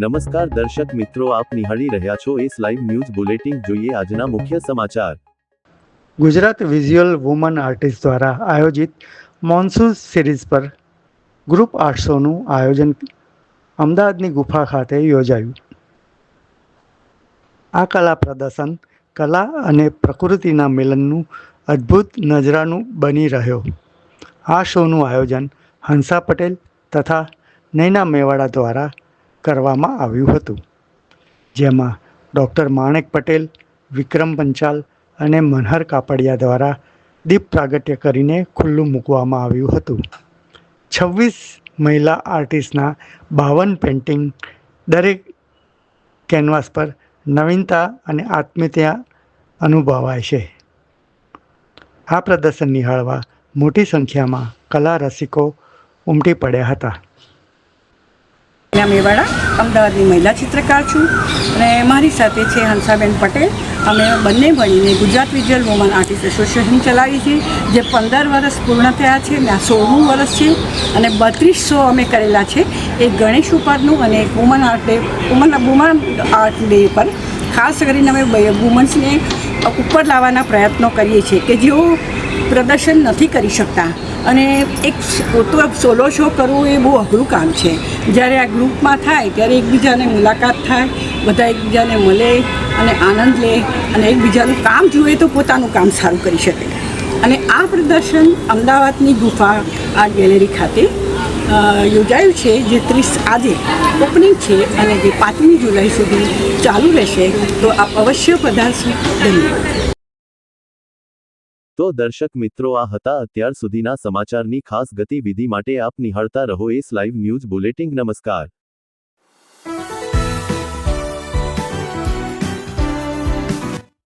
નમસ્કાર દર્શક મિત્રો, આપ નિહાળી રહ્યા છો એસ લાઈવ ન્યૂઝ બુલેટિન। જોઈએ આજના મુખ્ય સમાચાર। ગુજરાત વિઝ્યુઅલ વુમન આર્ટિસ્ટ દ્વારા આયોજિત મોન્સૂન સિરીઝ પર ગ્રુપ આર્ટ શોનું આયોજન અમદાવાદની ગુફા ખાતે યોજાયું। આ કલા પ્રદર્શન કલા અને પ્રકૃતિના મિલનનું અદ્ભુત નજરાનું બની રહ્યો। આ શોનું આયોજન હંસા પટેલ તથા નૈના મેવાડા દ્વારા કરવામાં આવ્યું હતું, જેમાં ડૉક્ટર માણેક પટેલ, વિક્રમ પંચાલ અને મનહર કાપડિયા દ્વારા દીપ પ્રાગટ્ય કરીને ખુલ્લું મૂકવામાં આવ્યું હતું। 26 મહિલા આર્ટિસ્ટના 52 પેઇન્ટિંગ દરેક કેનવાસ પર નવીનતા અને આત્મીયતા અનુભવાય છે। આ પ્રદર્શન નિહાળવા મોટી સંખ્યામાં કલા રસિકો ઉમટી પડ્યા હતા। મેવાડા અમદાવાદની મહિલા ચિત્રકાર છું અને મારી સાથે છે હંસાબેન પટેલ। અમે બંને મળીને Gujarat visual woman artist association ચલાવી છે, જે 15 વર્ષ પૂર્ણ થયા છે અને આ 16મું વર્ષ છે અને 32 શો અમે કરેલા છે। એક ગણેશ ઉપરનું અને એક વુમન આર્ટ ડે પર ખાસ કરીને અમે વુમન્સને ઉપર લાવવાના પ્રયત્નો કરીએ છીએ કે જેઓ પ્રદર્શન નથી કરી શકતા, અને એક પોતો સોલો શો કરવું એ બહુ અઘરું કામ છે। જ્યારે આ ગ્રુપમાં થાય ત્યારે એકબીજાને મુલાકાત થાય, બધા એકબીજાને મળે અને આનંદ લે અને એકબીજાનું કામ જુએ તો પોતાનું કામ સારું કરી શકે। અને આ પ્રદર્શન અમદાવાદની ગુફા આર્ટ ગેલેરી ખાતે યોજાયું છે, જે 30 આજે ઓપનિંગ છે અને જે 5મી જુલાઈ સુધી ચાલુ રહેશે। તો આપ અવશ્ય પધારશો। ધન્યવાદ। તો દર્શક મિત્રો, આ હતા અત્યાર સુધીના સમાચારની ખાસ ગતિવિધિ માટે આપ નિહાળતા રહો એસ લાઈવ ન્યૂઝ બુલેટિન। નમસ્કાર।